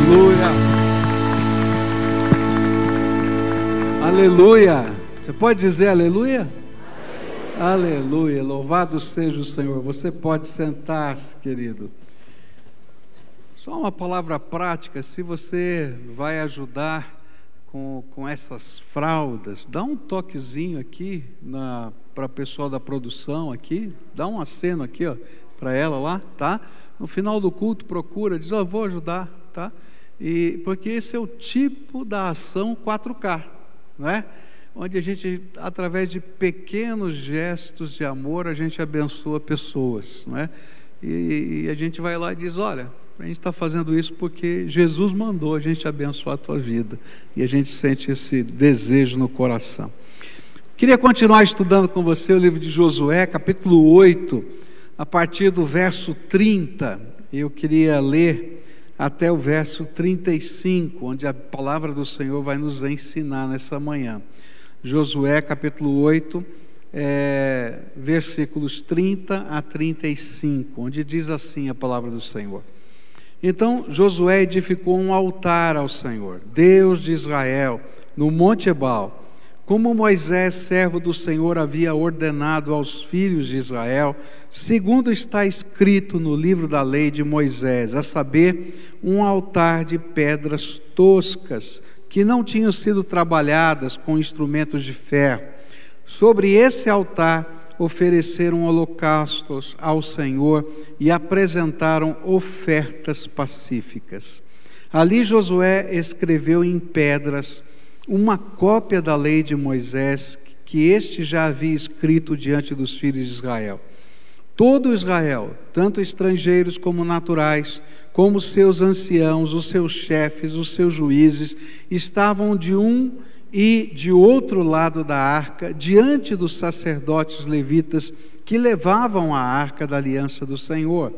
Aleluia. Aleluia. Você pode dizer aleluia? Aleluia. Aleluia. Louvado seja o Senhor. Você pode sentar-se, querido. Só uma palavra prática. Se você vai ajudar com essas fraldas, dá um toquezinho aqui para o pessoal da produção aqui. Dá um aceno aqui, ó, para ela lá, tá? No final do culto procura, diz, eu vou ajudar, tá? Porque esse é o tipo da ação 4K, não é? Onde a gente, através de pequenos gestos de amor, a gente abençoa pessoas, não é? E a gente vai lá e diz, olha, a gente está fazendo isso porque Jesus mandou a gente abençoar a tua vida, e a gente sente esse desejo no coração. Queria continuar estudando com você o livro de Josué, capítulo 8, a partir do verso 30, eu queria ler até o verso 35, onde a palavra do Senhor vai nos ensinar nessa manhã. Josué capítulo 8, versículos 30 a 35, onde diz assim a palavra do Senhor. Então Josué edificou um altar ao Senhor, Deus de Israel, no Monte Ebal, como Moisés, servo do Senhor, havia ordenado aos filhos de Israel, segundo está escrito no livro da lei de Moisés, a saber, um altar de pedras toscas, que não tinham sido trabalhadas com instrumentos de ferro. Sobre esse altar ofereceram holocaustos ao Senhor e apresentaram ofertas pacíficas. Ali Josué escreveu em pedras uma cópia da lei de Moisés, que este já havia escrito diante dos filhos de Israel. Todo Israel, tanto estrangeiros como naturais, como seus anciãos, os seus chefes, os seus juízes, estavam de um e de outro lado da arca, diante dos sacerdotes levitas que levavam a arca da aliança do Senhor.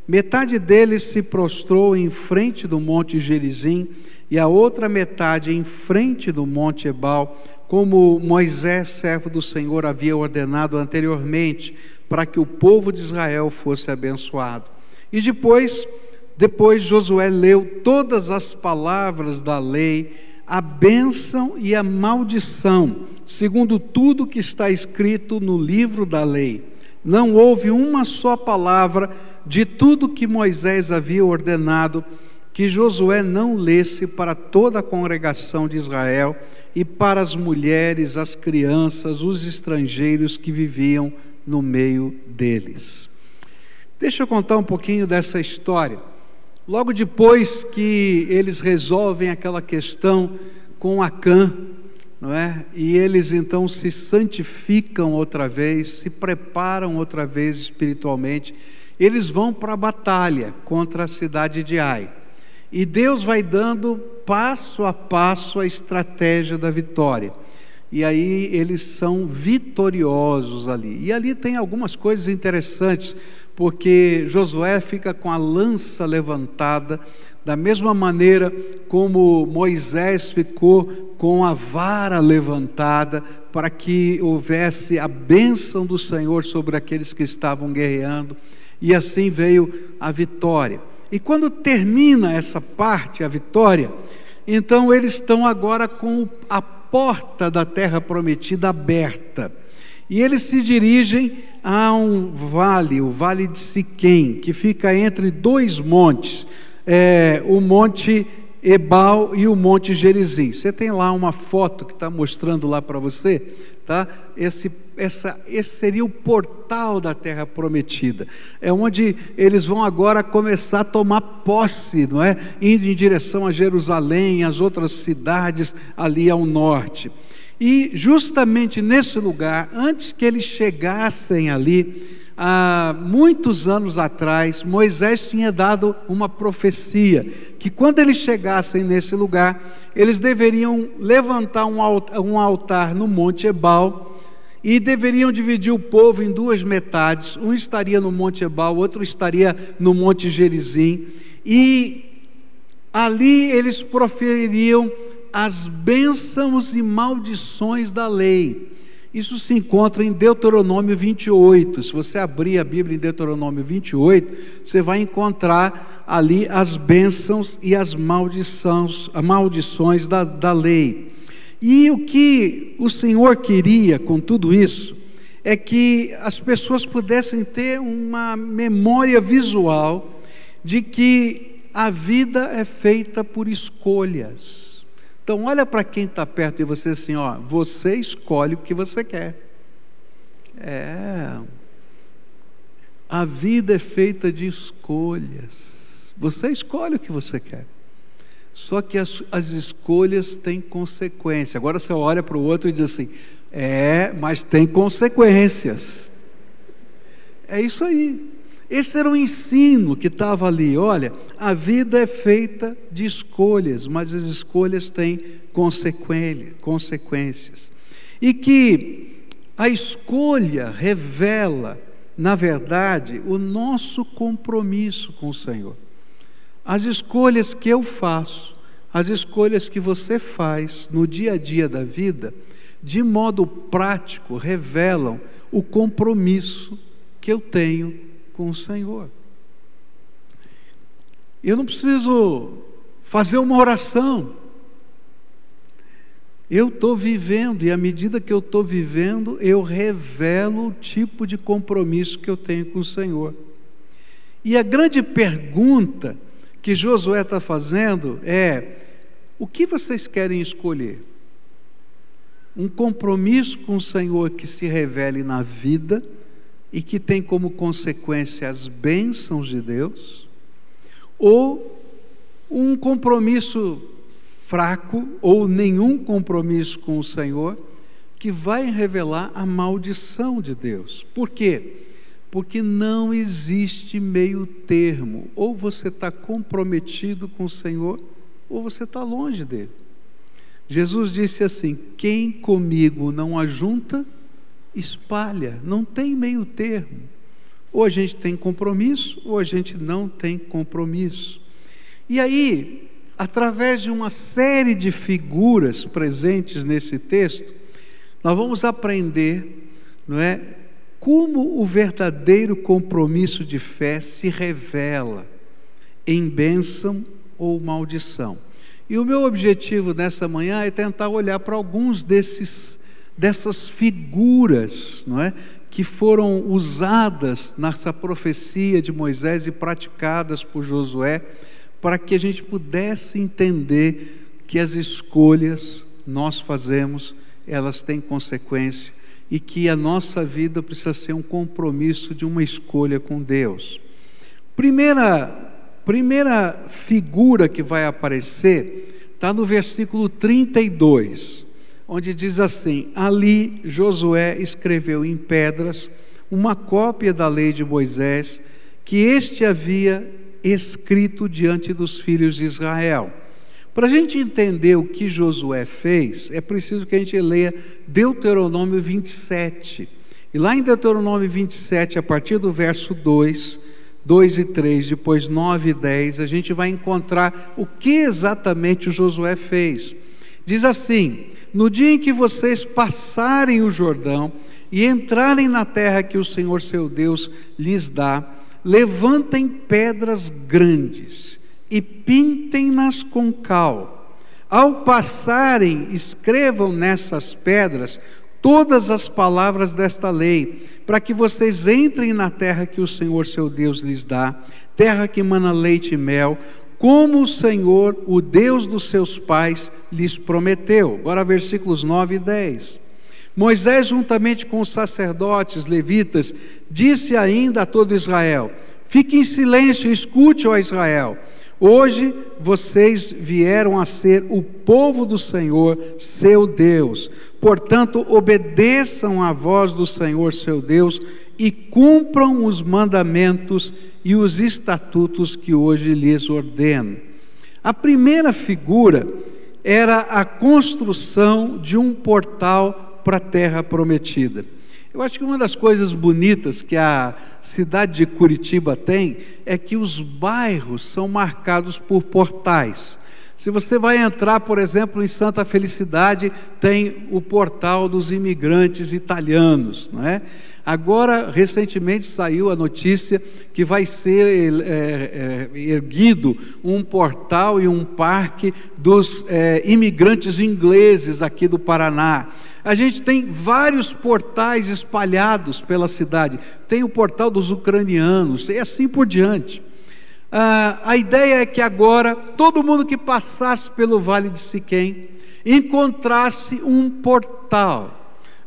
Metade deles se prostrou em frente do monte Gerizim, e a outra metade em frente do monte Ebal, como Moisés, servo do Senhor, havia ordenado anteriormente, para que o povo de Israel fosse abençoado. E depois Josué leu todas as palavras da lei, a bênção e a maldição, segundo tudo que está escrito no livro da lei. Não houve uma só palavra de tudo que Moisés havia ordenado que Josué não lesse para toda a congregação de Israel e para as mulheres, as crianças, os estrangeiros que viviam no meio deles. Deixa eu contar um pouquinho dessa história. Logo depois que eles resolvem aquela questão com Acã, não é? E eles então se santificam outra vez, se preparam outra vez espiritualmente, eles vão para a batalha contra a cidade de Ai. E Deus vai dando passo a passo a estratégia da vitória. E aí eles são vitoriosos ali. E ali tem algumas coisas interessantes, porque Josué fica com a lança levantada, da mesma maneira como Moisés ficou com a vara levantada, para que houvesse a bênção do Senhor sobre aqueles que estavam guerreando. E assim veio a vitória. E quando termina essa parte, a vitória, então eles estão agora com a porta da terra prometida aberta. E eles se dirigem a um vale, o vale de Siquém, que fica entre dois montes, o monte Ebal e o monte Gerizim. Você tem lá uma foto que está mostrando lá para você, tá? Esse seria o portal da terra prometida, é onde eles vão agora começar a tomar posse, não é? Indo em direção a Jerusalém, as outras cidades ali ao norte. E justamente nesse lugar, antes que eles chegassem ali, há muitos anos atrás, Moisés tinha dado uma profecia, que quando eles chegassem nesse lugar, eles deveriam levantar um altar no monte Ebal, e deveriam dividir o povo em duas metades, um estaria no monte Ebal, o outro estaria no monte Gerizim, e ali eles profeririam as bênçãos e maldições da lei. Isso se encontra em Deuteronômio 28. Se você abrir a Bíblia em Deuteronômio 28, você vai encontrar ali as bênçãos e as maldições da lei. E o que o Senhor queria com tudo isso é que as pessoas pudessem ter uma memória visual de que a vida é feita por escolhas. Então olha para quem está perto de você assim, ó, você escolhe o que você quer. A vida é feita de escolhas. Você escolhe o que você quer. Só que as escolhas têm consequência. Agora você olha para o outro e diz assim, mas tem consequências. É isso aí. Esse era o ensino que estava ali. Olha, a vida é feita de escolhas, mas as escolhas têm consequências. E que a escolha revela, na verdade, o nosso compromisso com o Senhor. As escolhas que eu faço, as escolhas que você faz no dia a dia da vida, de modo prático, revelam o compromisso que eu tenho com o Senhor. Eu não preciso fazer uma oração. Eu estou vivendo, e à medida que eu estou vivendo, eu revelo o tipo de compromisso que eu tenho com o Senhor. E a grande pergunta que Josué está fazendo é: o que vocês querem escolher? Um compromisso com o Senhor que se revele na vida e que tem como consequência as bênçãos de Deus, ou um compromisso fraco, ou nenhum compromisso com o Senhor, que vai revelar a maldição de Deus. Por quê? Porque não existe meio termo. Ou você está comprometido com o Senhor, ou você está longe dele. Jesus disse assim: quem comigo não ajunta, espalha. Não tem meio termo. Ou a gente tem compromisso, ou a gente não tem compromisso. E aí, através de uma série de figuras presentes nesse texto, nós vamos aprender, não é, como o verdadeiro compromisso de fé se revela em bênção ou maldição. E o meu objetivo nessa manhã é tentar olhar para alguns dessas figuras, não é, que foram usadas nessa profecia de Moisés e praticadas por Josué, para que a gente pudesse entender que as escolhas nós fazemos, elas têm consequência, e que a nossa vida precisa ser um compromisso de uma escolha com Deus. Primeira figura que vai aparecer está no versículo 32, onde diz assim: ali Josué escreveu em pedras uma cópia da lei de Moisés, que este havia escrito diante dos filhos de Israel. Para a gente entender o que Josué fez, é preciso que a gente leia Deuteronômio 27. E lá em Deuteronômio 27, a partir do verso 2 e 3, depois 9 e 10, a gente vai encontrar o que exatamente o Josué fez. Diz assim: no dia em que vocês passarem o Jordão e entrarem na terra que o Senhor seu Deus lhes dá, levantem pedras grandes e pintem-nas com cal. Ao passarem, escrevam nessas pedras todas as palavras desta lei, para que vocês entrem na terra que o Senhor seu Deus lhes dá, terra que mana leite e mel, como o Senhor, o Deus dos seus pais, lhes prometeu. Agora versículos 9 e 10. Moisés, juntamente com os sacerdotes levitas, disse ainda a todo Israel: fique em silêncio e escute, ó Israel. Hoje vocês vieram a ser o povo do Senhor, seu Deus. Portanto, obedeçam à voz do Senhor, seu Deus, e cumpram os mandamentos e os estatutos que hoje lhes ordeno. A primeira figura era a construção de um portal para a terra prometida. Eu acho que uma das coisas bonitas que a cidade de Curitiba tem é que os bairros são marcados por portais. Se você vai entrar, por exemplo, em Santa Felicidade, tem o portal dos imigrantes italianos, não é? Agora, recentemente saiu a notícia que vai ser erguido um portal e um parque dos imigrantes ingleses aqui do Paraná. A gente tem vários portais espalhados pela cidade. Tem o portal dos ucranianos e assim por diante. A ideia é que agora todo mundo que passasse pelo Vale de Siquém encontrasse um portal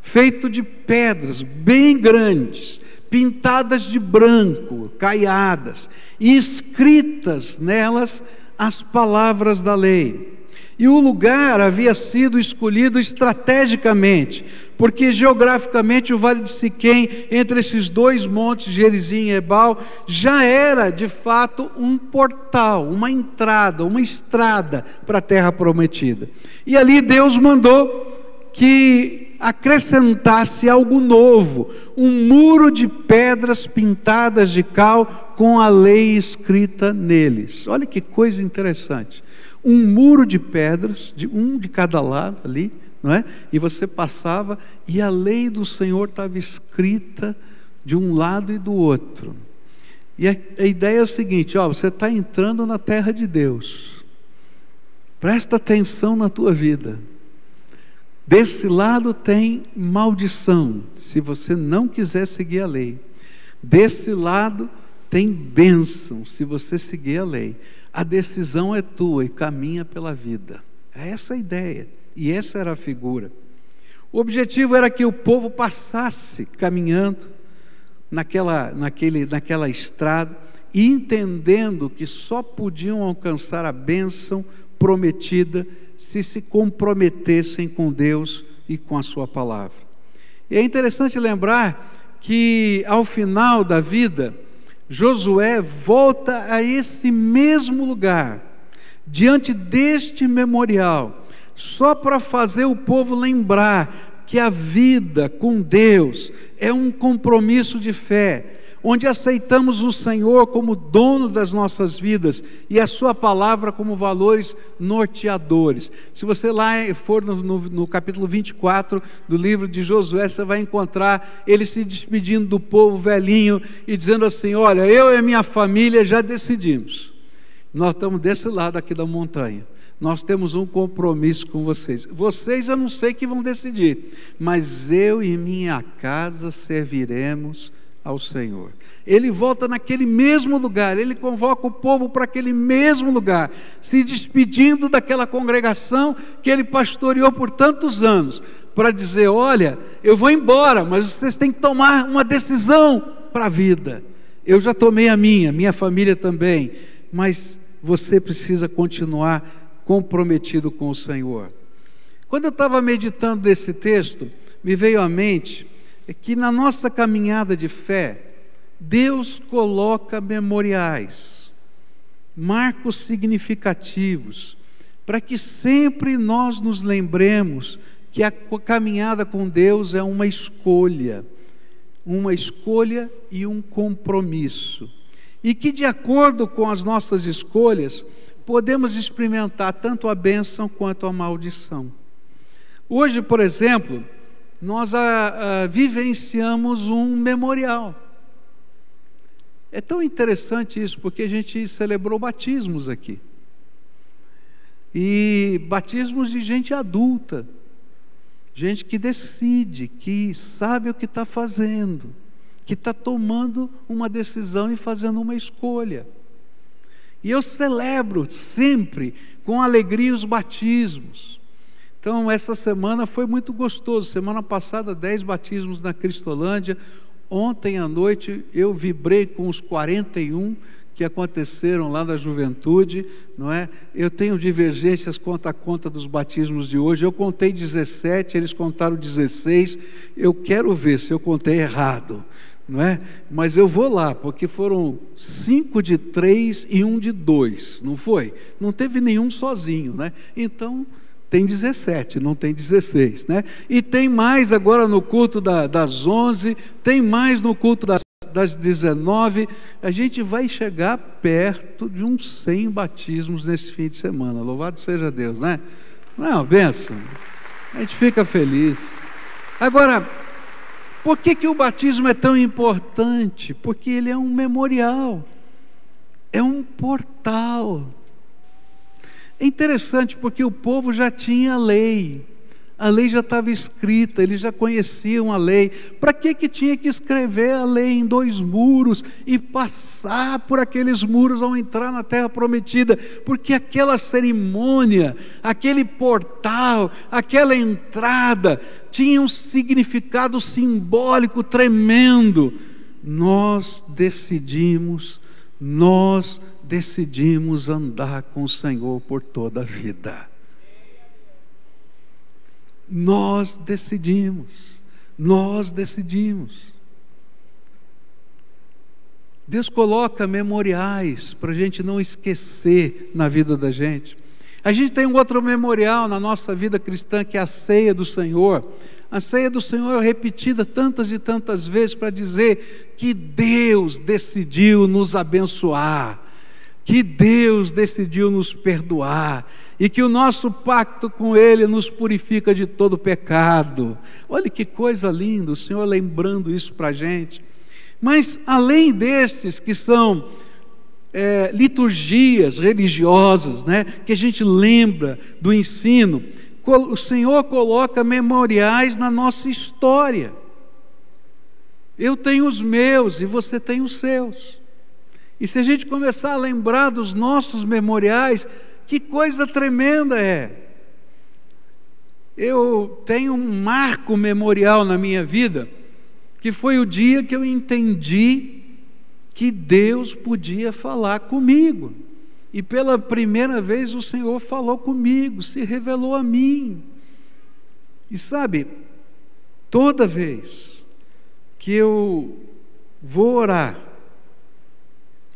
feito de pedras bem grandes, pintadas de branco, caiadas, e escritas nelas as palavras da lei. E o lugar havia sido escolhido estrategicamente, porque geograficamente o Vale de Siquém, entre esses dois montes, Gerizim e Ebal, já era de fato um portal, uma entrada, uma estrada para a terra prometida. E ali Deus mandou que acrescentasse algo novo, um muro de pedras pintadas de cal com a lei escrita neles. Olha que coisa interessante. Um muro de pedras, um de cada lado ali, não é? E você passava e a lei do Senhor estava escrita de um lado e do outro. E a ideia é a seguinte: você está entrando na terra de Deus, presta atenção na tua vida. Desse lado tem maldição, se você não quiser seguir a lei. Desse lado tem bênção, se você seguir a lei. A decisão é tua e caminha pela vida. É essa a ideia, e essa era a figura. O objetivo era que o povo passasse caminhando naquela estrada, entendendo que só podiam alcançar a bênção prometida se comprometessem com Deus e com a sua palavra. E é interessante lembrar que ao final da vida, Josué volta a esse mesmo lugar, diante deste memorial, só para fazer o povo lembrar que a vida com Deus é um compromisso de fé, onde aceitamos o Senhor como dono das nossas vidas e a sua palavra como valores norteadores. Se você lá for no capítulo 24 do livro de Josué, você vai encontrar ele se despedindo do povo velhinho e dizendo assim: olha, eu e a minha família já decidimos, nós estamos desse lado aqui da montanha, nós temos um compromisso com vocês. Vocês eu não sei que vão decidir, mas eu e minha casa serviremos ao Senhor. Ele volta naquele mesmo lugar, ele convoca o povo para aquele mesmo lugar, se despedindo daquela congregação que ele pastoreou por tantos anos, para dizer: olha, eu vou embora, mas vocês têm que tomar uma decisão para a vida. Eu já tomei a minha família também, mas você precisa continuar comprometido com o Senhor. Quando eu estava meditando nesse texto, me veio à mente que na nossa caminhada de fé, Deus coloca memoriais, marcos significativos, para que sempre nós nos lembremos que a caminhada com Deus é uma escolha e um compromisso, e que de acordo com as nossas escolhas, podemos experimentar tanto a bênção quanto a maldição. Hoje, por exemplo, nós vivenciamos um memorial. É tão interessante isso, porque a gente celebrou batismos aqui, e batismos de gente adulta, gente que decide, que sabe o que está fazendo, que está tomando uma decisão e fazendo uma escolha. E eu celebro sempre com alegria os batismos. Então essa semana foi muito gostoso. Semana passada 10 batismos na Cristolândia. Ontem à noite eu vibrei com os 41 que aconteceram lá na juventude, não é? Eu tenho divergências quanto à conta dos batismos de hoje. Eu contei 17, eles contaram 16. Eu quero ver se eu contei errado, não é? Mas eu vou lá, porque foram 5 de 3 e 1 de 2, não foi? Não teve nenhum sozinho, né? Então tem 17, não tem 16, né? E tem mais agora no culto das 11, tem mais no culto das das 19, a gente vai chegar perto de uns 100 batismos nesse fim de semana. Louvado seja Deus, né? Não é uma bênção? A gente fica feliz. Agora, por que o batismo é tão importante? Porque ele é um memorial, é um portal. É interessante porque o povo já tinha a lei já estava escrita, eles já conheciam a lei. Para que tinha que escrever a lei em 2 muros e passar por aqueles muros ao entrar na terra prometida? Porque aquela cerimônia, aquele portal, aquela entrada tinha um significado simbólico tremendo. Nós decidimos andar com o Senhor por toda a vida. Nós decidimos. Deus coloca memoriais para a gente não esquecer na vida da gente. A gente tem um outro memorial na nossa vida cristã, que é a ceia do Senhor. A ceia do Senhor é repetida tantas e tantas vezes para dizer que Deus decidiu nos abençoar, que Deus decidiu nos perdoar, e que o nosso pacto com Ele nos purifica de todo pecado. Olha que coisa linda, o Senhor lembrando isso para a gente. Mas além destes que são liturgias religiosas, né, que a gente lembra do ensino, o Senhor coloca memoriais na nossa história. Eu tenho os meus e você tem os seus. E se a gente começar a lembrar dos nossos memoriais, que coisa tremenda é! Eu tenho um marco memorial na minha vida, que foi o dia que eu entendi que Deus podia falar comigo. E pela primeira vez o Senhor falou comigo, se revelou a mim. E sabe, toda vez que eu vou orar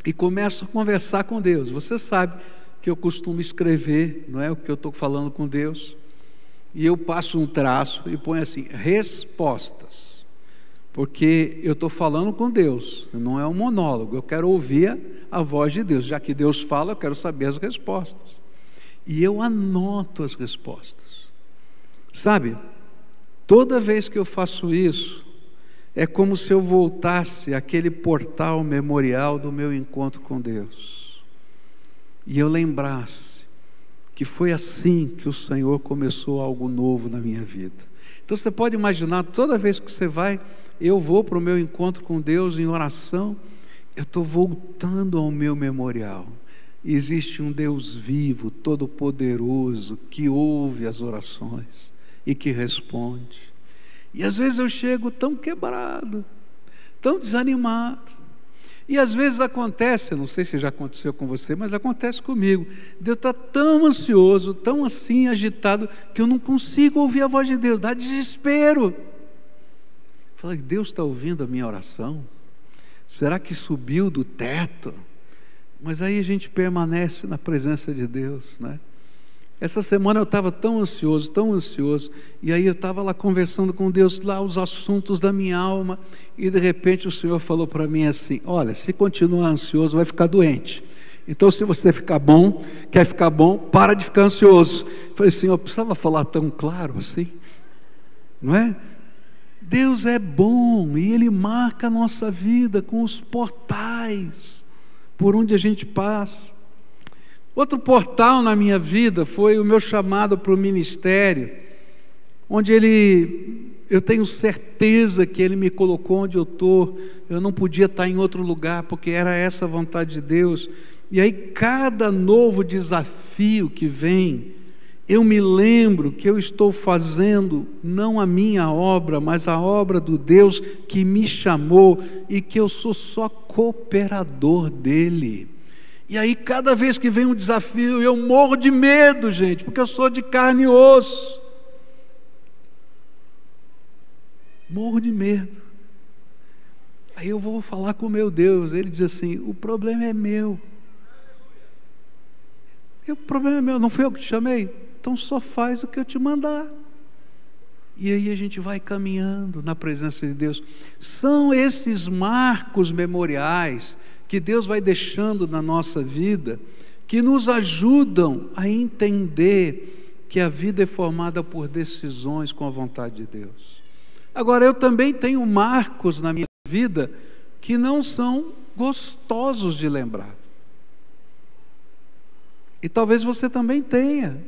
e começo a conversar com Deus, você sabe que eu costumo escrever, não é, o que eu estou falando com Deus, e eu passo um traço e ponho assim, respostas, porque eu estou falando com Deus, não é um monólogo, eu quero ouvir a voz de Deus, já que Deus fala, eu quero saber as respostas, e eu anoto as respostas, sabe, toda vez que eu faço isso, é como se eu voltasse àquele portal memorial do meu encontro com Deus, e eu lembrasse que foi assim que o Senhor começou algo novo na minha vida. Então você pode imaginar, toda vez que eu vou para o meu encontro com Deus em oração, eu estou voltando ao meu memorial. Existe um Deus vivo, todo-poderoso, que ouve as orações e que responde. E às vezes eu chego tão quebrado, tão desanimado, e às vezes acontece, eu não sei se já aconteceu com você, mas acontece comigo, Deus está tão ansioso, tão assim agitado, que eu não consigo ouvir a voz de Deus, dá desespero. Fala, Deus está ouvindo a minha oração? Será que subiu do teto? Mas aí a gente permanece na presença de Deus, né? Essa semana eu estava tão ansioso, e aí eu estava lá conversando com Deus, lá os assuntos da minha alma, e de repente o Senhor falou para mim assim, olha, se continuar ansioso vai ficar doente, então se você quer ficar bom, para de ficar ansioso. Eu falei assim, eu precisava falar tão claro assim, não é? Deus é bom, e Ele marca a nossa vida com os portais, por onde a gente passa. Outro portal na minha vida foi o meu chamado para o ministério, onde eu tenho certeza que Ele me colocou onde eu estou, eu não podia estar em outro lugar, porque era essa a vontade de Deus. E aí cada novo desafio que vem, eu me lembro que eu estou fazendo não a minha obra, mas a obra do Deus que me chamou, e que eu sou só cooperador dEle. E aí cada vez que vem um desafio, eu morro de medo, gente, porque eu sou de carne e osso. Morro de medo. Aí eu vou falar com o meu Deus, Ele diz assim, o problema é meu. O problema é meu, não fui eu que te chamei? Então só faz o que eu te mandar. E aí a gente vai caminhando na presença de Deus. São esses marcos memoriais que Deus vai deixando na nossa vida, que nos ajudam a entender que a vida é formada por decisões com a vontade de Deus. Agora, eu também tenho marcos na minha vida que não são gostosos de lembrar. E talvez você também tenha,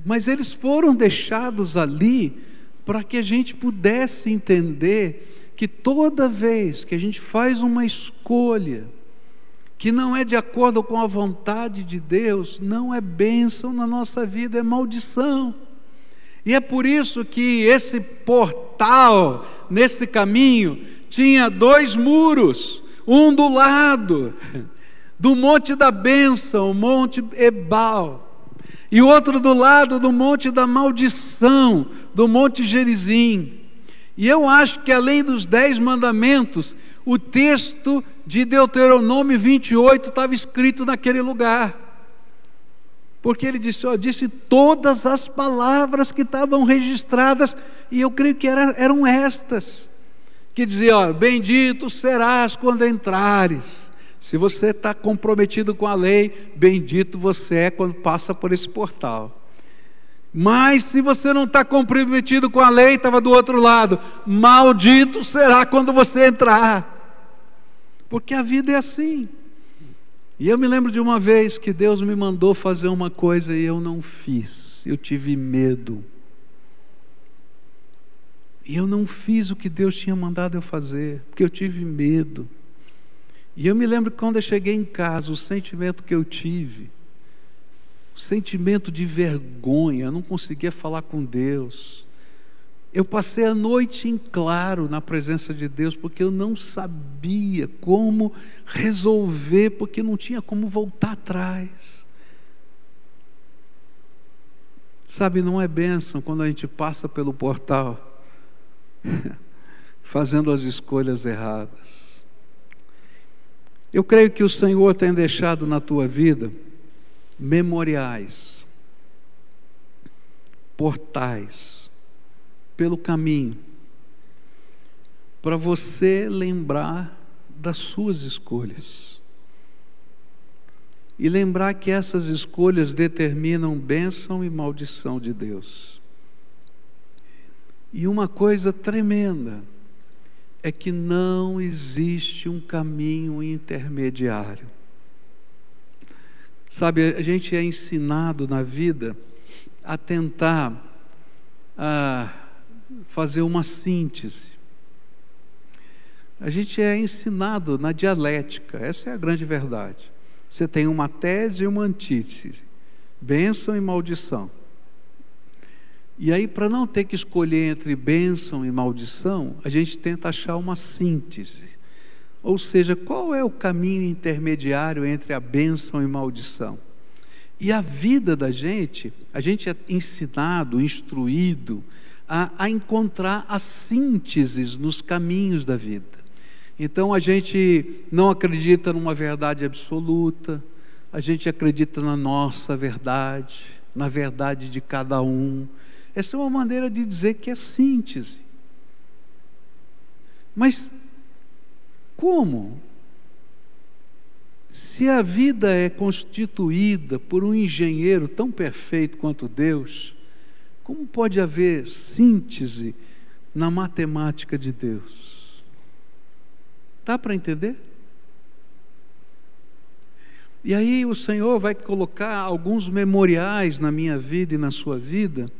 mas eles foram deixados ali para que a gente pudesse entender que toda vez que a gente faz uma escolha que não é de acordo com a vontade de Deus, não é bênção na nossa vida, é maldição. E é por isso que esse portal, nesse caminho, tinha 2 muros, um do lado do Monte da Bênção, o Monte Ebal, e outro do lado do Monte da Maldição, do Monte Gerizim. E eu acho que além dos 10 mandamentos, o texto de Deuteronômio 28 estava escrito naquele lugar. Porque ele disse todas as palavras que estavam registradas, e eu creio que eram estas, que dizia, bendito serás quando entrares. Se você está comprometido com a lei, bendito você é quando passa por esse portal. Mas se você não está comprometido com a lei, estava do outro lado, maldito será quando você entrar. Porque a vida é assim. E eu me lembro de uma vez que Deus me mandou fazer uma coisa e eu não fiz. Eu tive medo. E eu não fiz o que Deus tinha mandado eu fazer, porque eu tive medo. E eu me lembro que quando eu cheguei em casa, o sentimento que eu tive, o sentimento de vergonha, eu não conseguia falar com Deus. Eu passei a noite em claro na presença de Deus, porque eu não sabia como resolver, porque não tinha como voltar atrás. Sabe, não é bênção quando a gente passa pelo portal, fazendo as escolhas erradas. Eu creio que o Senhor tem deixado na tua vida memoriais, portais, pelo caminho, para você lembrar das suas escolhas, e lembrar que essas escolhas determinam bênção e maldição de Deus. E uma coisa tremenda é que não existe um caminho intermediário. Sabe, a gente é ensinado na vida a tentar fazer uma síntese. A gente é ensinado na dialética, essa é a grande verdade. Você tem uma tese e uma antítese, bênção e maldição. E aí, para não ter que escolher entre bênção e maldição, a gente tenta achar uma síntese. Ou seja, qual é o caminho intermediário entre a bênção e maldição? E a vida da gente, a gente é ensinado, instruído a encontrar as sínteses nos caminhos da vida. Então a gente não acredita numa verdade absoluta, a gente acredita na nossa verdade, na verdade de cada um. Essa é uma maneira de dizer que é síntese. Mas como? Se a vida é constituída por um engenheiro tão perfeito quanto Deus, como pode haver síntese na matemática de Deus? Dá para entender? E aí o Senhor vai colocar alguns memoriais na minha vida e na sua vida,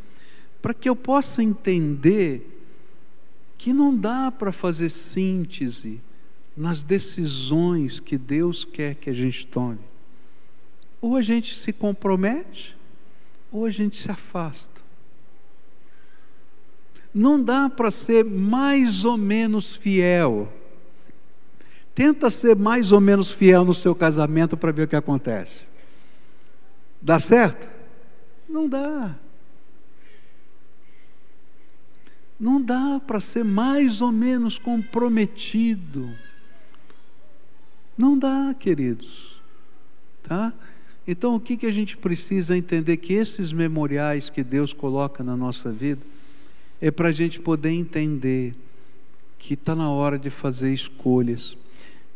para que eu possa entender que não dá para fazer síntese nas decisões que Deus quer que a gente tome. Ou a gente se compromete, ou a gente se afasta. Não dá para ser mais ou menos fiel. Tenta ser mais ou menos fiel no seu casamento para ver o que acontece. Dá certo? Não dá. Não dá para ser mais ou menos comprometido. Não dá, queridos. Tá? Então o que a gente precisa entender? Que esses memoriais que Deus coloca na nossa vida, é para a gente poder entender que está na hora de fazer escolhas.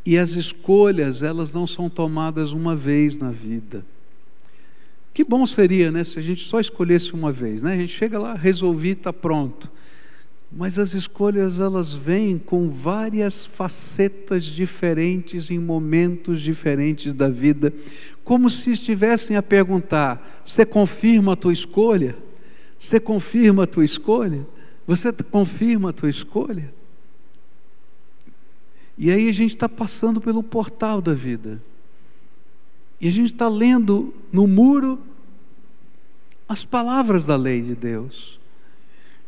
E as escolhas, elas não são tomadas uma vez na vida. Que bom seria, né, se a gente só escolhesse uma vez, né? A gente chega lá, resolvi, está pronto. Mas as escolhas, elas vêm com várias facetas diferentes, em momentos diferentes da vida, como se estivessem a perguntar: você confirma a tua escolha? Você confirma a tua escolha? Você confirma a tua escolha? E aí a gente está passando pelo portal da vida. E a gente está lendo no muro as palavras da lei de Deus.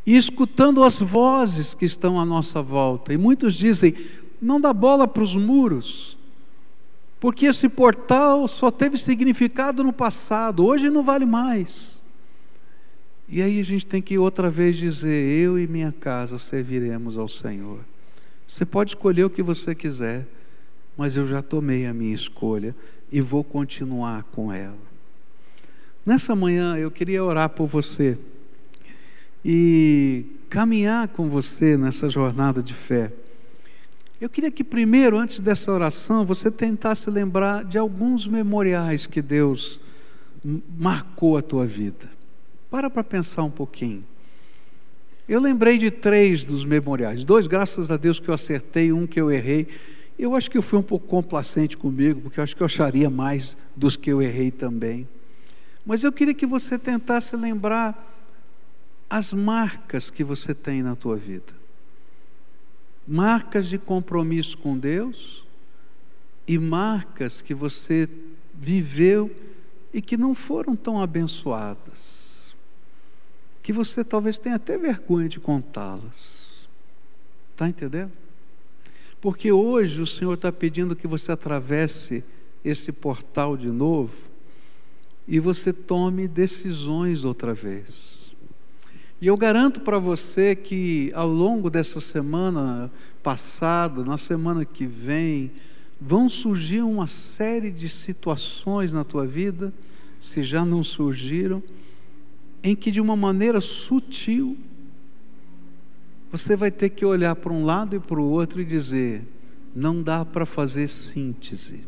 E escutando as vozes que estão à nossa volta. E muitos dizem: não dá bola para os muros, porque esse portal só teve significado no passado, hoje não vale mais. E aí a gente tem que outra vez dizer: eu e minha casa serviremos ao Senhor. Você pode escolher o que você quiser, mas eu já tomei a minha escolha e vou continuar com ela. Nessa manhã eu queria orar por você e caminhar com você nessa jornada de fé. Eu queria que primeiro, antes dessa oração, você tentasse lembrar de alguns memoriais que Deus marcou a tua vida. Para pensar um pouquinho. Eu lembrei de 3 dos memoriais, 2, graças a Deus, que eu acertei, 1 que eu errei. Eu acho que eu fui um pouco complacente comigo, porque eu acho que eu acharia mais dos que eu errei também. Mas eu queria que você tentasse lembrar as marcas que você tem na tua vida. Marcas de compromisso com Deus e marcas que você viveu e que não foram tão abençoadas, que você talvez tenha até vergonha de contá-las. Está entendendo? Porque hoje o Senhor está pedindo que você atravesse esse portal de novo e você tome decisões outra vez. E eu garanto para você que ao longo dessa semana passada, na semana que vem, vão surgir uma série de situações na tua vida, se já não surgiram, em que de uma maneira sutil você vai ter que olhar para um lado e para o outro e dizer: não dá para fazer síntese,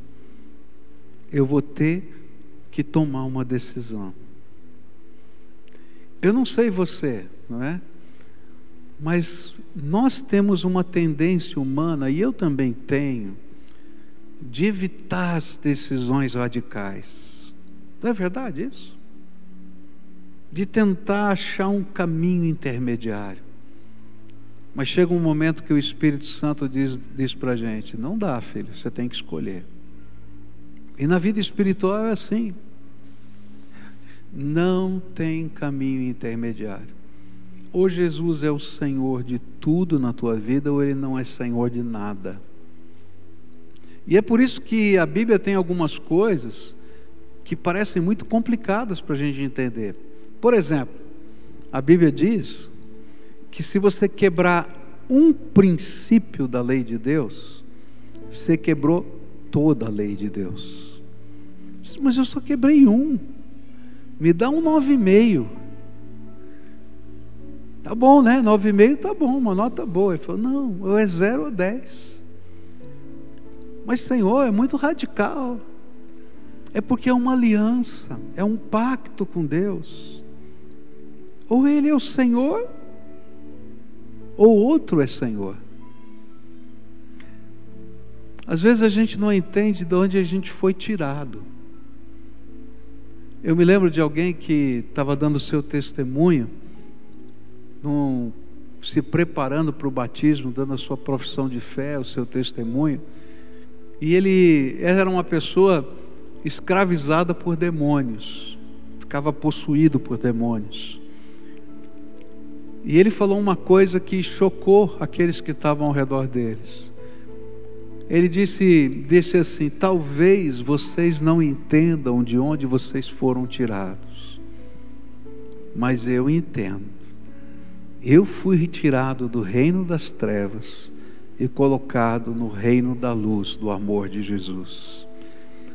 eu vou ter que tomar uma decisão. Eu não sei você, não é? Mas nós temos uma tendência humana, e eu também tenho, de evitar as decisões radicais. Não é verdade isso? De tentar achar um caminho intermediário. Mas chega um momento que o Espírito Santo diz para a gente: não dá, filho, você tem que escolher. E na vida espiritual é assim. Não tem caminho intermediário. Ou Jesus é o Senhor de tudo na tua vida, ou Ele não é Senhor de nada. E é por isso que a Bíblia tem algumas coisas que parecem muito complicadas para a gente entender. Por exemplo, a Bíblia diz que se você quebrar um princípio da lei de Deus, você quebrou toda a lei de Deus. Mas eu só quebrei um, me dá um 9,5. Tá bom, né? 9,5 tá bom, uma nota boa. Ele falou: não, ou é 0 ou 10. Mas Senhor, é muito radical. É porque é uma aliança, é um pacto com Deus. Ou Ele é o Senhor, ou outro é Senhor. Às vezes a gente não entende de onde a gente foi tirado. Eu me lembro de alguém que estava dando o seu testemunho, se preparando para o batismo, dando a sua profissão de fé, o seu testemunho. E ele era uma pessoa escravizada por demônios, ficava possuído por demônios. E ele falou uma coisa que chocou aqueles que estavam ao redor deles. Ele disse assim: talvez vocês não entendam de onde vocês foram tirados, mas eu entendo. Eu fui retirado do reino das trevas e colocado no reino da luz, do amor de Jesus.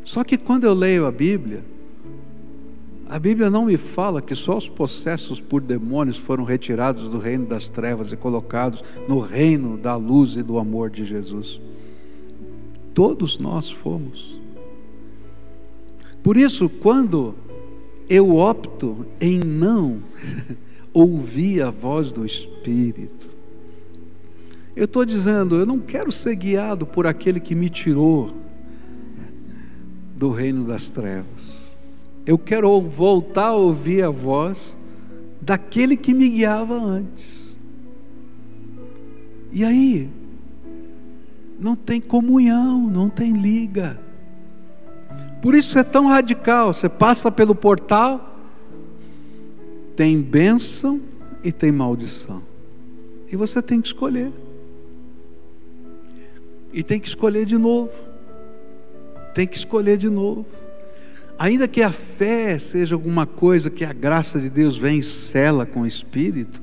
Só que quando eu leio a Bíblia A Bíblia não me fala que só os possessos por demônios foram retirados do reino das trevas e colocados no reino da luz e do amor de Jesus. Todos nós fomos. Por isso, quando eu opto em não ouvir a voz do Espírito, eu estou dizendo, eu não quero ser guiado por aquele que me tirou do reino das trevas. Eu quero voltar a ouvir a voz daquele que me guiava antes. E aí, não tem comunhão, não tem liga. Por isso é tão radical. Você passa pelo portal, tem bênção e tem maldição. E você tem que escolher. E tem que escolher de novo. Tem que escolher de novo. Ainda que a fé seja alguma coisa que a graça de Deus vem e sela com o Espírito,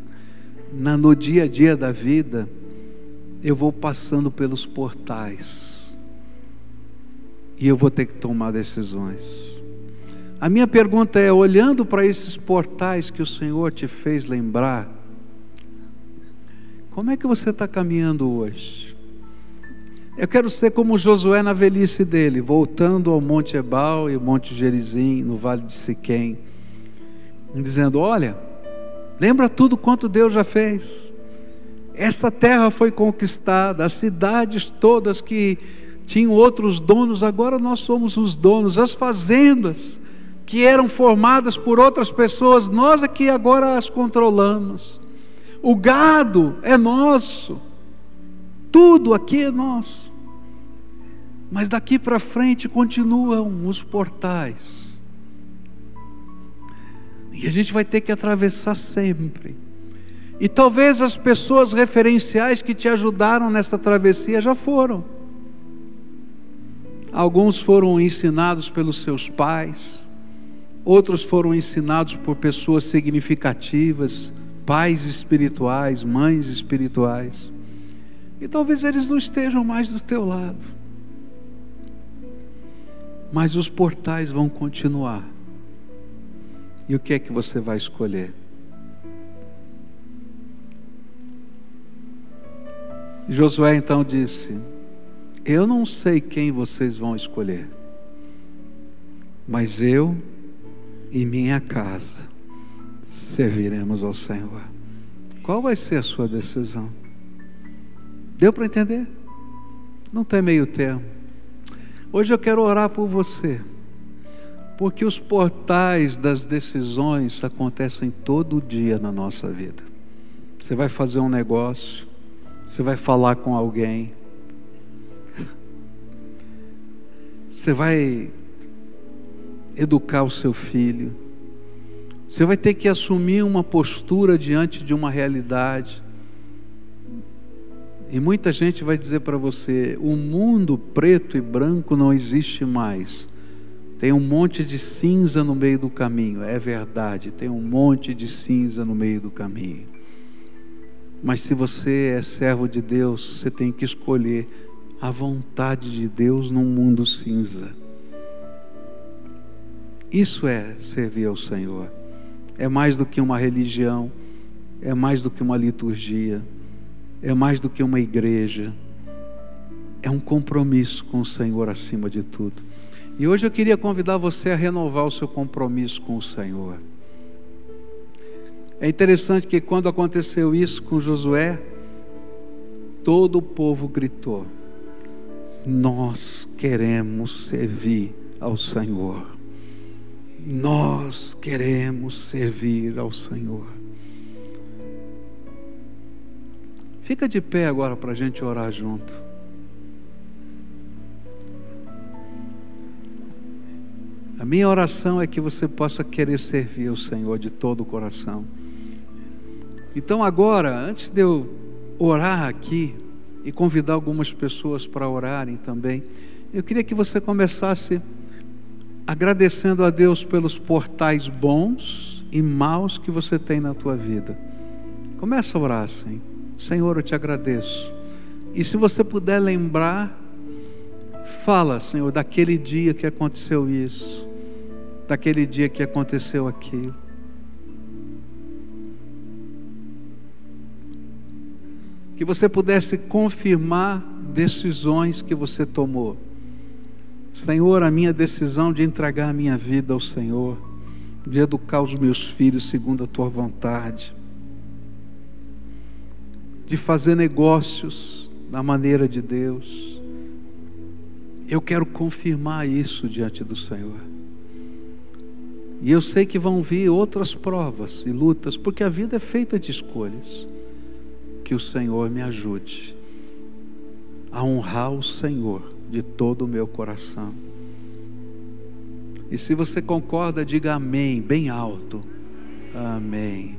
no dia a dia da vida, eu vou passando pelos portais. E eu vou ter que tomar decisões. A minha pergunta é, olhando para esses portais que o Senhor te fez lembrar, como é que você está caminhando hoje? Eu quero ser como Josué na velhice dele, voltando ao Monte Ebal e ao Monte Gerizim, no Vale de Siquém, dizendo, olha, lembra tudo quanto Deus já fez. Essa terra foi conquistada, as cidades todas que tinham outros donos, agora nós somos os donos. As fazendas que eram formadas por outras pessoas, nós aqui agora as controlamos. O gado é nosso, tudo aqui é nosso. Mas daqui para frente continuam os portais. E a gente vai ter que atravessar sempre. E talvez as pessoas referenciais que te ajudaram nessa travessia já foram. Alguns foram ensinados pelos seus pais, outros foram ensinados por pessoas significativas, pais espirituais, mães espirituais. E talvez eles não estejam mais do teu lado. Mas os portais vão continuar. E o que é que você vai escolher? Josué então disse, eu não sei quem vocês vão escolher, mas eu e minha casa serviremos ao Senhor. Qual vai ser a sua decisão? Deu para entender? Não tem meio termo. Hoje eu quero orar por você, porque os portais das decisões acontecem todo dia na nossa vida. Você vai fazer um negócio, você vai falar com alguém, você vai educar o seu filho, você vai ter que assumir uma postura diante de uma realidade. E muita gente vai dizer para você, o mundo preto e branco não existe mais. Tem um monte de cinza no meio do caminho. É verdade, tem um monte de cinza no meio do caminho. Mas se você é servo de Deus, você tem que escolher a vontade de Deus num mundo cinza. Isso é servir ao Senhor. É mais do que uma religião, é mais do que uma liturgia, é mais do que uma igreja, é um compromisso com o Senhor acima de tudo. E hoje eu queria convidar você a renovar o seu compromisso com o Senhor. É interessante que quando aconteceu isso com Josué, todo o povo gritou, nós queremos servir ao Senhor. Nós queremos servir ao Senhor. Fica de pé agora para a gente orar junto. A minha oração é que você possa querer servir ao Senhor de todo o coração. Então agora, antes de eu orar aqui e convidar algumas pessoas para orarem também, eu queria que você começasse agradecendo a Deus pelos portais bons e maus que você tem na tua vida. Começa a orar assim. Senhor, eu te agradeço. E se você puder lembrar, fala, Senhor, daquele dia que aconteceu isso. daquele dia que aconteceu aquilo. Que você pudesse confirmar decisões que você tomou. Senhor, a minha decisão de entregar a minha vida ao Senhor, de educar os meus filhos segundo a tua vontade, de fazer negócios na maneira de Deus. Eu quero confirmar isso diante do Senhor. E eu sei que vão vir outras provas e lutas, porque a vida é feita de escolhas. Que o Senhor me ajude a honrar o Senhor de todo o meu coração. E se você concorda, diga amém, bem alto. Amém.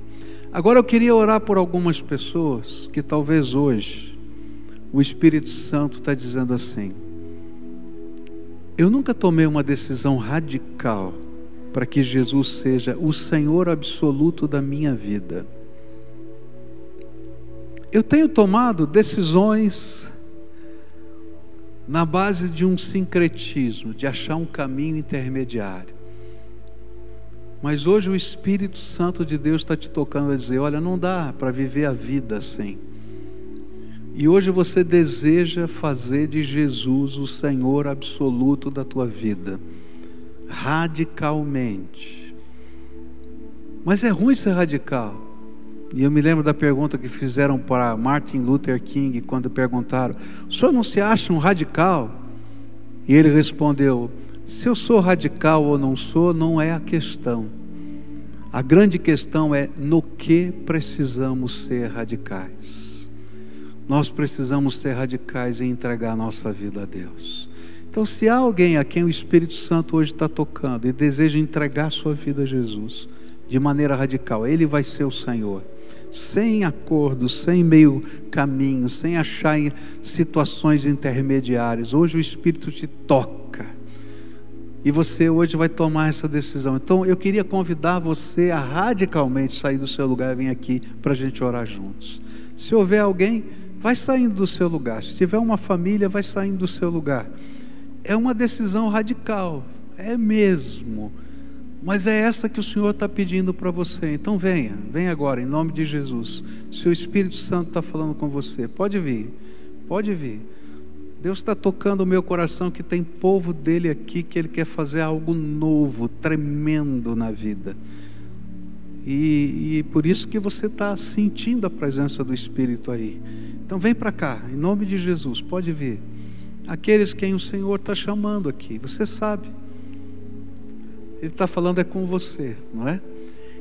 Agora eu queria orar por algumas pessoas que talvez hoje o Espírito Santo está dizendo assim: eu nunca tomei uma decisão radical para que Jesus seja o Senhor absoluto da minha vida. Eu tenho tomado decisões na base de um sincretismo, de achar um caminho intermediário. Mas hoje o Espírito Santo de Deus está te tocando a dizer: olha, não dá para viver a vida assim. E hoje você deseja fazer de Jesus o Senhor absoluto da tua vida, radicalmente. Mas é ruim ser radical. E eu me lembro da pergunta que fizeram para Martin Luther King, quando perguntaram: o senhor não se acha um radical? E ele respondeu: se eu sou radical ou não sou, não é a questão. A grande questão é no que precisamos ser radicais. Nós precisamos ser radicais em entregar a nossa vida a Deus. Então, se há alguém a quem o Espírito Santo hoje está tocando e deseja entregar a sua vida a Jesus de maneira radical, Ele vai ser o Senhor, sem acordo, sem meio caminho, sem achar em situações intermediárias. Hoje o Espírito te toca e você hoje vai tomar essa decisão. Então eu queria convidar você a radicalmente sair do seu lugar e vir aqui para a gente orar juntos. Se houver alguém, vai saindo do seu lugar. Se tiver uma família, vai saindo do seu lugar. É uma decisão radical, é mesmo. Mas é essa que o Senhor está pedindo para você. Então venha agora, em nome de Jesus. Se o Espírito Santo está falando com você, pode vir, pode vir. Deus está tocando o meu coração, que tem povo dele aqui, que Ele quer fazer algo novo, tremendo na vida. E por isso que você está sentindo a presença do Espírito aí. Então vem para cá, em nome de Jesus, pode vir. Aqueles quem o Senhor está chamando aqui, você sabe. Ele está falando é com você, não é?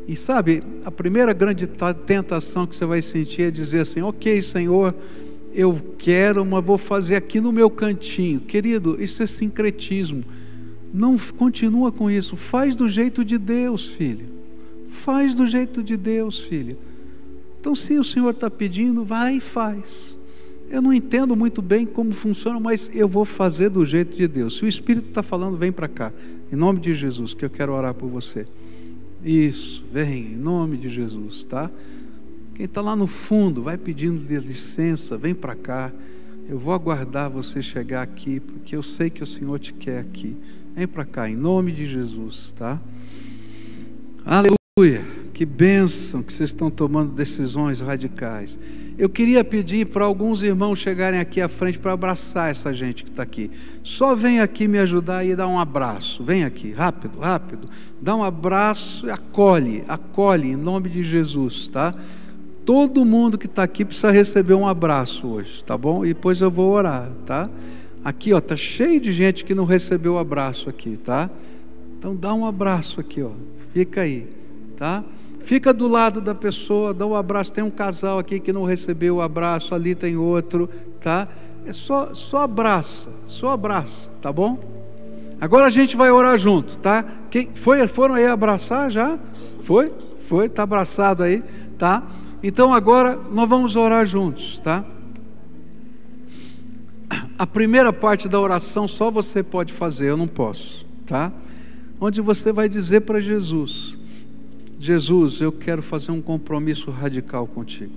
E sabe, a primeira grande tentação que você vai sentir é dizer assim: ok, Senhor, eu quero, mas vou fazer aqui no meu cantinho. Querido, isso é sincretismo. Não continua com isso. Faz do jeito de Deus, filho. Faz do jeito de Deus, filho. Então, se o Senhor está pedindo, vai e faz. Eu não entendo muito bem como funciona, mas eu vou fazer do jeito de Deus. Se o Espírito está falando, vem para cá, em nome de Jesus, que eu quero orar por você. Isso, vem, em nome de Jesus, tá? Quem está lá no fundo, vai pedindo licença, vem para cá. Eu vou aguardar você chegar aqui, porque eu sei que o Senhor te quer aqui. Vem para cá, em nome de Jesus, tá? Aleluia, que bênção que vocês estão tomando decisões radicais. Eu queria pedir para alguns irmãos chegarem aqui à frente para abraçar essa gente que está aqui. Só vem aqui me ajudar e dar um abraço. Vem aqui, rápido, rápido. Dá um abraço e acolhe em nome de Jesus, tá? Todo mundo que está aqui precisa receber um abraço hoje, tá bom? E depois eu vou orar, tá? Aqui, ó, tá cheio de gente que não recebeu o abraço aqui, tá? Então dá um abraço aqui, ó. Fica aí, tá? Fica do lado da pessoa, dá um abraço. Tem um casal aqui que não recebeu o abraço, ali tem outro, tá? É só abraça, tá bom? Agora a gente vai orar junto, tá? Foram aí abraçar já? Foi, tá abraçado aí, tá? Então agora nós vamos orar juntos, tá? A primeira parte da oração só você pode fazer, eu não posso, tá? Onde você vai dizer para Jesus: Jesus, eu quero fazer um compromisso radical contigo.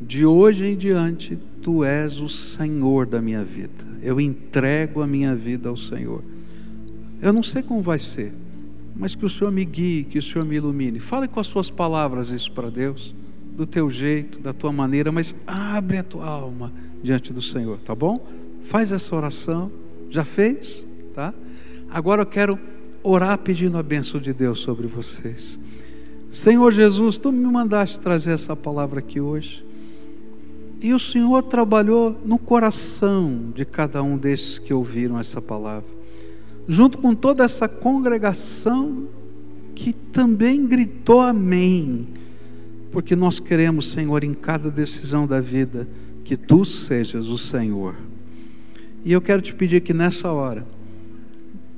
De hoje em diante, Tu és o Senhor da minha vida. Eu entrego a minha vida ao Senhor. Eu não sei como vai ser, mas que o Senhor me guie, que o Senhor me ilumine. Fale com as suas palavras isso para Deus, do teu jeito, da tua maneira, mas abre a tua alma diante do Senhor, tá bom? Faz essa oração. Já fez? Tá? Agora eu quero orar pedindo a bênção de Deus sobre vocês. Senhor Jesus, Tu me mandaste trazer essa palavra aqui hoje, e o Senhor trabalhou no coração de cada um desses que ouviram essa palavra, junto com toda essa congregação que também gritou amém, porque nós queremos, Senhor, em cada decisão da vida, que Tu sejas o Senhor. E eu quero te pedir que nessa hora,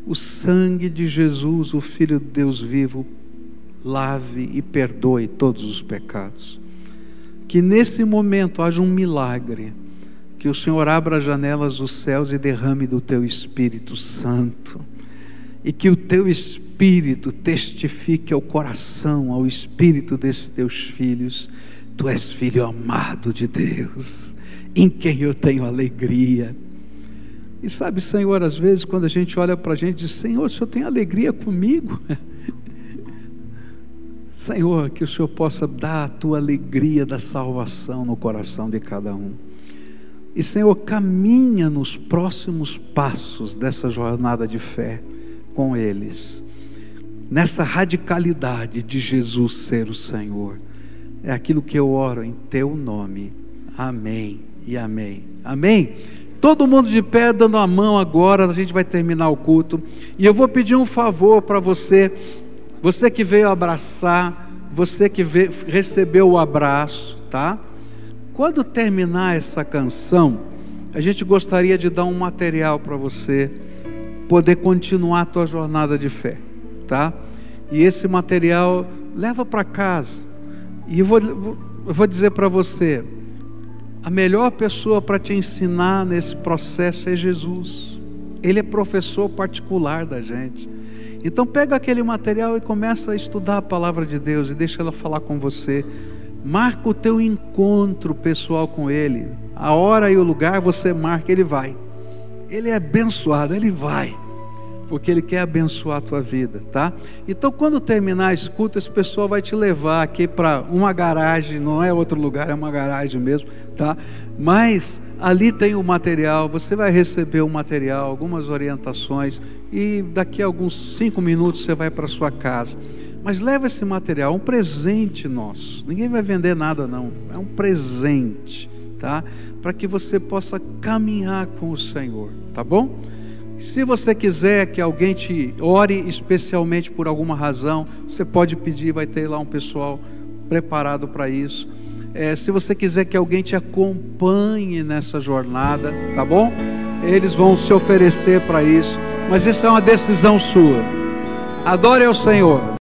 o sangue de Jesus, o Filho de Deus vivo, lave e perdoe todos os pecados. Que nesse momento haja um milagre, que o Senhor abra as janelas dos céus e derrame do Teu Espírito Santo, e que o Teu Espírito testifique ao coração, ao espírito desses Teus filhos: Tu és filho amado de Deus, em quem eu tenho alegria. E sabe, Senhor, às vezes quando a gente olha para a gente e diz: Senhor, o Senhor tem alegria comigo? Senhor, que o Senhor possa dar a Tua alegria da salvação no coração de cada um. E Senhor, caminha nos próximos passos dessa jornada de fé com eles, nessa radicalidade de Jesus ser o Senhor. É aquilo que eu oro em Teu nome. Amém e amém. Amém? Todo mundo de pé, dando a mão agora. A gente vai terminar o culto, e eu vou pedir um favor para você. Você que veio abraçar, você que recebeu o abraço, tá? Quando terminar essa canção, a gente gostaria de dar um material para você poder continuar a tua jornada de fé, tá? E esse material leva para casa. E eu vou dizer para você: a melhor pessoa para te ensinar nesse processo é Jesus. Ele é professor particular da gente. Então pega aquele material e começa a estudar a palavra de Deus, e deixa ela falar com você. Marca o teu encontro pessoal com Ele. A hora e o lugar você marca, Ele vai. Ele é abençoado, Ele vai, porque Ele quer abençoar a tua vida, tá? Então quando terminar, escuta, esse pessoal vai te levar aqui para uma garagem, não é outro lugar, é uma garagem mesmo, tá? Mas ali tem o material, você vai receber o material, algumas orientações, e daqui a alguns 5 minutos você vai para sua casa. Mas leva esse material, um presente nosso, ninguém vai vender nada não, é um presente, tá? Para que você possa caminhar com o Senhor, tá bom? Se você quiser que alguém te ore especialmente por alguma razão, você pode pedir, vai ter lá um pessoal preparado para isso. Se você quiser que alguém te acompanhe nessa jornada, tá bom? Eles vão se oferecer para isso, mas isso é uma decisão sua. Adore ao Senhor.